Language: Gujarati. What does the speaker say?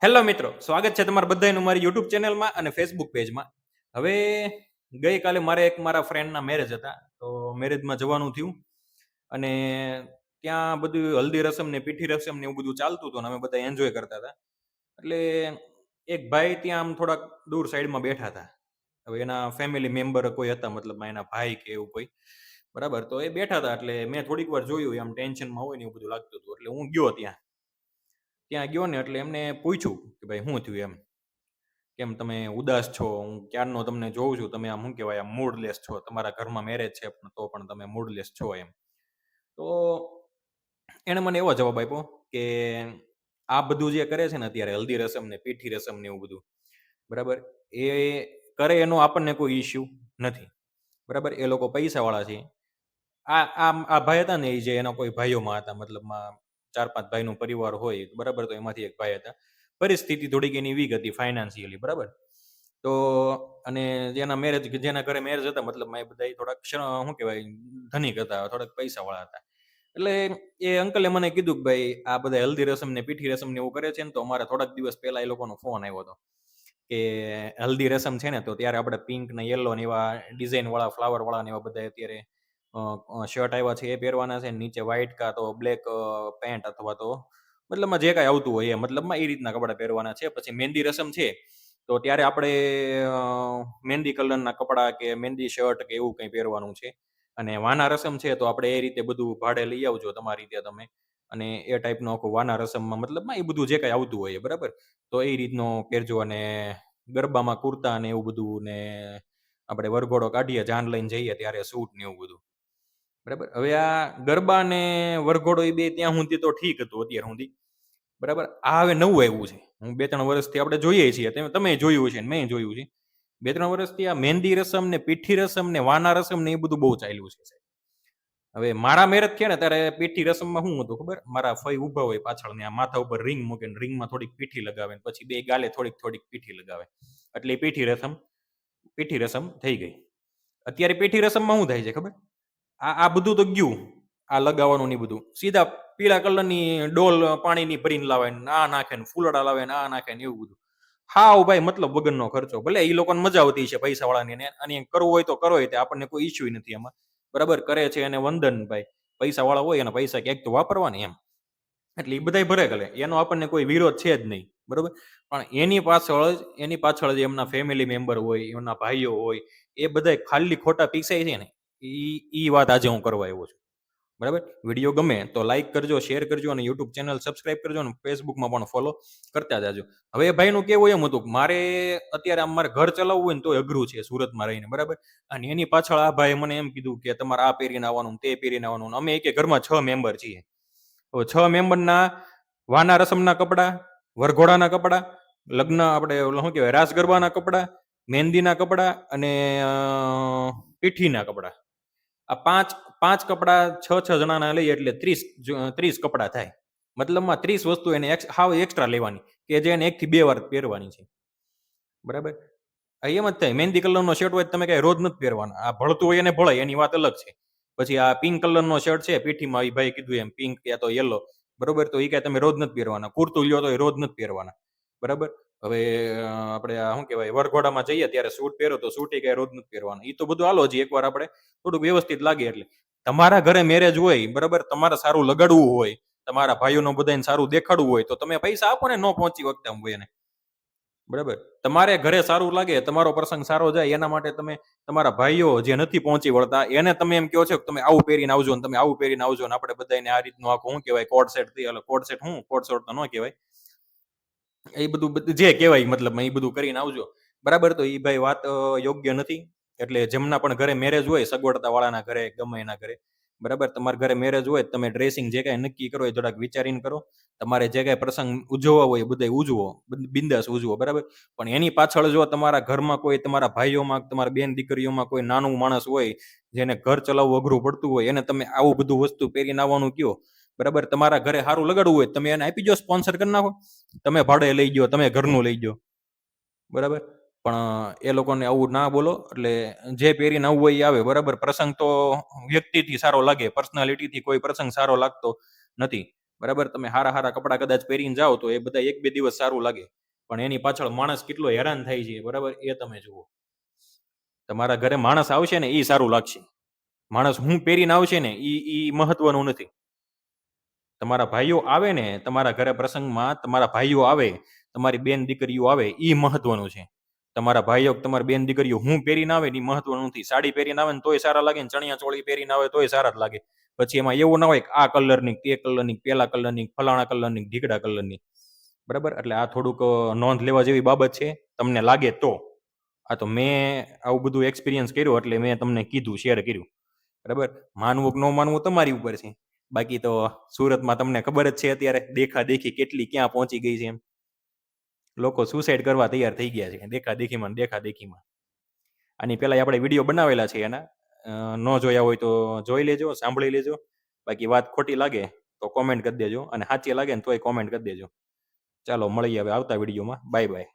હેલો મિત્રો, સ્વાગત છે તમારા બધાનું મારી યુટ્યુબ ચેનલમાં અને ફેસબુક પેજમાં. હવે ગઈકાલે મારા ફ્રેન્ડના મેરેજ હતા, તો મેરેજમાં જવાનું થયું અને ત્યાં બધું હલ્દી રસમ ને પીઠી રસમ ને એવું બધું ચાલતું હતું અને અમે બધા એન્જોય કરતા હતા. એટલે એક ભાઈ ત્યાં આમ થોડાક દૂર સાઈડમાં બેઠા હતા. હવે એના ફેમિલી મેમ્બર કોઈ હતા, મતલબ એના ભાઈ કે એવું કોઈ, બરાબર. તો એ બેઠા હતા એટલે મેં થોડીક વાર જોયું, આમ ટેન્શનમાં હોય ને એવું બધું લાગતું હતું. એટલે હું ગયો ત્યાં ગયો ને એટલે એમને પૂછ્યું કે ભાઈ શું થયું એમ, કેમ તમે ઉદાસ છો? હું ક્યારનો તમને જોઉં છું, તમે આમ શું કહેવાય, આમ મૂડલેસ છો, તમારા ઘરમાં મેરેજ છે પણ તો પણ તમે મૂડલેસ છો એમ. તો એણે મને એવો જવાબ આપ્યો કે આ બધું જે કરે છે ને અત્યારે હલ્દી રસમ ને પીઠી રસમ ને એવું બધું, બરાબર, એ કરે એનો આપણને કોઈ ઇશ્યુ નથી, બરાબર. એ લોકો પૈસાવાળા છે. આ ભાઈ હતા ને, એ જે એના કોઈ ભાઈઓમાં હતા, મતલબમાં 4-5 ભાઈનો પરિવાર હોય, બરાબર. તો એમાંથી એક ભાઈ હતા. પરિસ્થિતિ થોડીક એની વીક હતી ફાઇનાન્શિયલી, બરાબર. તો અને જેના ઘરે મેરેજ હતા, મતલબમાં એ બધા થોડાક શું કહેવાય, ધનિક હતા, થોડાક પૈસાવાળા હતા. એટલે એ અંકલે મને કીધું કે ભાઈ આ બધા હલ્દી રસમ ને પીઠી રસમ ને એવું કરે છે ને, તો અમારે થોડાક દિવસ પહેલા એ લોકોનો ફોન આવ્યો હતો કે હલ્દી રસમ છે ને, તો ત્યારે આપણે પિંક ને યેલો ને એવા ડિઝાઇન વાળા, ફ્લાવર વાળા ને એવા બધા અત્યારે શર્ટ આવ્યા છે, એ પહેરવાના છે. નીચે વ્હાઈટ કાં તો બ્લેક પેન્ટ અથવા તો મતલબમાં જે કાંઈ આવતું હોય એ, મતલબમાં એ રીતના કપડાં પહેરવાના છે. પછી મહેંદી રસમ છે, તો ત્યારે આપણે મહેંદી કલરના કપડાં કે મહેંદી શર્ટ કે એવું કંઈ પહેરવાનું છે. અને વાના રસમ છે, તો આપણે એ રીતે બધું ભાડે લઈ આવજો તમારી રીતે તમે, અને એ ટાઈપનો આખું વાના રસમમાં મતલબમાં એ બધું જે કાંઈ આવતું હોય, બરાબર. તો એ રીતનો પહેરજો. અને ગરબામાં કુર્તા ને એવું બધું, ને આપણે વરઘોડો કાઢીએ, જાન લઈને જઈએ ત્યારે સૂટ ને એવું બધું, બરાબર. હવે આ ગરબા ને વરઘોડો એ બે ત્યાં સુધી તો ઠીક હતું અત્યાર સુધી, બરાબર. આ હવે નવું આવ્યું છે. હું 2-3 વર્ષથી આપણે જોઈએ છીએ, તમે જોયું છે ને મેં જોયું છે. 2-3 વર્ષથી આ મહેંદી રસમ ને પીઠી રસમ ને વાના રસમ ને એ બધું બહુ ચાલ્યું છે સાહેબ. હવે મારા મેરેજ થયા ને ત્યારે પીઠી રસમમાં શું હતું ખબર? મારા ફઈ ઊભા હોય પાછળ ને આ માથા ઉપર રિંગ મૂકે ને રિંગમાં થોડીક પીઠી લગાવે ને પછી બે ગાલે થોડીક થોડીક પીઠી લગાવે, એટલે એ પીઠી રસમ થઈ ગઈ. અત્યારે પીઠી રસમમાં શું થાય છે ખબર? આ બધું તો ગયું, આ લગાવવાનું ની બધું, સીધા પીળા કલરની ડોલ પાણીની ભરીને લાવે ને આ નાખે ને ફૂલડા લાવે ને આ નાખે ને એવું બધું. હાવ ભાઈ મતલબ વગરનો ખર્ચો. ભલે એ લોકોને મજા આવતી છે પૈસા વાળાની, અને કરવું હોય તો કરો, આપણને કોઈ ઇશ્યુ નથી એમાં, બરાબર. કરે છે એને વંદન ભાઈ, પૈસા વાળા હોય એના પૈસા ક્યાંક તો વાપરવાની એમ. એટલે એ બધાય ભરે કરે, એનો આપણને કોઈ વિરોધ છે જ નહીં, બરોબર. પણ એની પાછળ જે એમના ફેમિલી મેમ્બર હોય, એમના ભાઈઓ હોય, એ બધાય ખાલી ખોટા પીસાય છે ને, ઈ વાત આજે હું કરવા આવ્યો છું, બરાબર. વિડીયો ગમે તો લાઈક કરજો, શેર કરજો, અને યુટ્યુબ ચેનલ સબસ્ક્રાઇબ કરજો, અને ફેસબુકમાં પણ ફોલો કરતા જાજો. હવે એ ભાઈનું કેવું એમ હતું કે મારે અત્યારે આમ મારે ઘર ચલાવવું હોય ને તો અઘરું છે સુરતમાં રહીને, બરાબર. અને એની પાછળ આ ભાઈ મને એમ કીધું કે તમારે આ પહેરીને આવવાનું, તે પહેરીને આવવાનું. અમે એક ઘરમાં 6 મેમ્બર છીએ. તો 6 મેમ્બરના વાના રસમના કપડાં, વરઘોડાના કપડાં, લગ્ન આપણે શું કહેવાય, રાસ ગરબાના કપડાં, મહેંદીના કપડાં, અને પીઠીના કપડાં, આ પાંચ પાંચ કપડાં 6 જણાના લઈએ એટલે 30 કપડાં થાય. મતલબમાં 30 વસ્તુ એને હાવ એક્સ્ટ્રા લેવાની, કે જે એને 1 થી 2 વાર પહેરવાની છે, બરાબર. એમ જ થાય. મહેંદી કલરનો શર્ટ હોય તમે કઈ રોજ નથી પહેરવાના, આ ભળતું હોય એને ભળાય, એની વાત અલગ છે. પછી આ પિંક કલરનો શર્ટ છે પીઠીમાં, એ ભાઈ કીધું એમ પિંક યા તો યેલો, બરોબર. તો એ કઈ તમે રોજ નથી પહેરવાના. કુર્તું લ્યો તો એ રોજ નથી પહેરવાના, બરાબર. હવે આપણે આ શું કહેવાય, વરઘોડામાં જઈએ ત્યારે સૂટ પહેરો તો સૂટ કઈ રોજ નથી પહેરવાના. એ તો બધું હાલો જ એકવાર આપણે થોડુંક વ્યવસ્થિત લાગે એટલે. તમારા ઘરે મેરેજ હોય, બરાબર, તમારે સારું લગાડવું હોય, તમારા ભાઈઓનો બધાને સારું દેખાડવું હોય, તો તમે પૈસા આપો ને, ન પહોંચી વખતે આમ એને, બરાબર. તમારે ઘરે સારું લાગે, તમારો પ્રસંગ સારો જાય, એના માટે તમે તમારા ભાઈઓ જે નથી પહોંચી વળતા એને તમે એમ કહો છો કે તમે આવું પહેરીને આવજો ને તમે આવું પહેરીને આવજો, ને આપણે બધાને આ રીતનું આખું શું કહેવાય, કોડ સેટ કોડ સેટ તો ન કહેવાય, એ બધું જે કહેવાય મતલબ એ બધું કરીને આવજો, બરાબર. તો એ ભાઈ વાત યોગ્ય નથી. એટલે જેમના પણ ઘરે મેરેજ હોય, સગવડતા વાળાના ઘરે, ગમે એના ઘરે, બરાબર, તમારા ઘરે મેરેજ હોય, તમે ડ્રેસિંગ જે કાંઈ નક્કી કરો એ થોડાક વિચારીને કરો. તમારે જે કાંઈ પ્રસંગ ઉજવવા હોય એ બધા ઉજવો, બિંદાસ ઉજવો, બરાબર. પણ એની પાછળ જો તમારા ઘરમાં કોઈ, તમારા ભાઈઓમાં, તમારા બેન દીકરીઓમાં કોઈ નાનું માણસ હોય, જેને ઘર ચલાવવું અઘરું પડતું હોય, એને તમે આવું બધું વસ્તુ પહેરીને આવવાનું કયો, બરાબર. તમારા ઘરે સારું લગાડવું હોય તમે એને આપી દો, સ્પોન્સર કરી નાખો, તમે ભાડે લઈ ગયો, તમે ઘરનું લઈ ગયો, બરાબર. પણ એ લોકોને આવું ના બોલો. એટલે જે પહેરીને આવવું હોય એ આવે, બરાબર. પ્રસંગ તો વ્યક્તિથી સારો લાગે, પર્સનાલિટીથી કોઈ પ્રસંગ સારો લાગતો નથી. બરાબર, તમે હારા હારા કપડાં કદાચ પહેરીને જાઓ તો એ બધા 1-2 દિવસ સારું લાગે, પણ એની પાછળ માણસ કેટલો હેરાન થાય છે, બરાબર, એ તમે જુઓ. તમારા ઘરે માણસ આવશે ને એ સારું લાગશે. માણસ હું પહેરીને આવશે ને ઈ મહત્વનું નથી. તમારા ભાઈઓ આવે ને તમારા ઘરે પ્રસંગમાં, તમારા ભાઈઓ આવે, તમારી બેન દીકરીઓ આવે, ઈ મહત્વનું છે. તમારા ભાઈઓ તમારી બેન દીકરીઓ હું પહેરીને આવે ને ઈ મહત્વનું નથી. સાડી પહેરીને આવે ને તોય સારા લાગે ને ચણિયા ચોળી પહેરીને આવે તોય સારા જ લાગે. પછી એમાં એવું ના હોય કે આ કલરની, તે કલરની, પેલા કલરની, ફલાણા કલરની, ઢીકડા કલરની. બરાબર, એટલે આ થોડુંક નોંધ લેવા જેવી બાબત છે, તમને લાગે તો. આ તો મેં આવું બધું એક્સપિરિયન્સ કર્યું એટલે મેં તમને કીધું, શેર કર્યું. બરાબર, માનવું કે ન માનવું તમારી ઉપર છે. બાકી તો સુરતમાં તમને ખબર જ છે અત્યારે દેખાદેખી કેટલી ક્યાં પહોંચી ગઈ છે એમ. લોકો સુસાઇડ કરવા તૈયાર થઈ ગયા છે દેખાદેખીમાં. આની પહેલા આપણે વિડીયો બનાવેલા છે એના, ન જોયા હોય તો જોઈ લેજો, સાંભળી લેજો. બાકી વાત ખોટી લાગે તો કોમેન્ટ કરી દેજો, અને સાચી લાગે ને તોય કોમેન્ટ કરી દેજો. ચાલો મળીએ હવે આવતા વિડીયોમાં. Bye bye.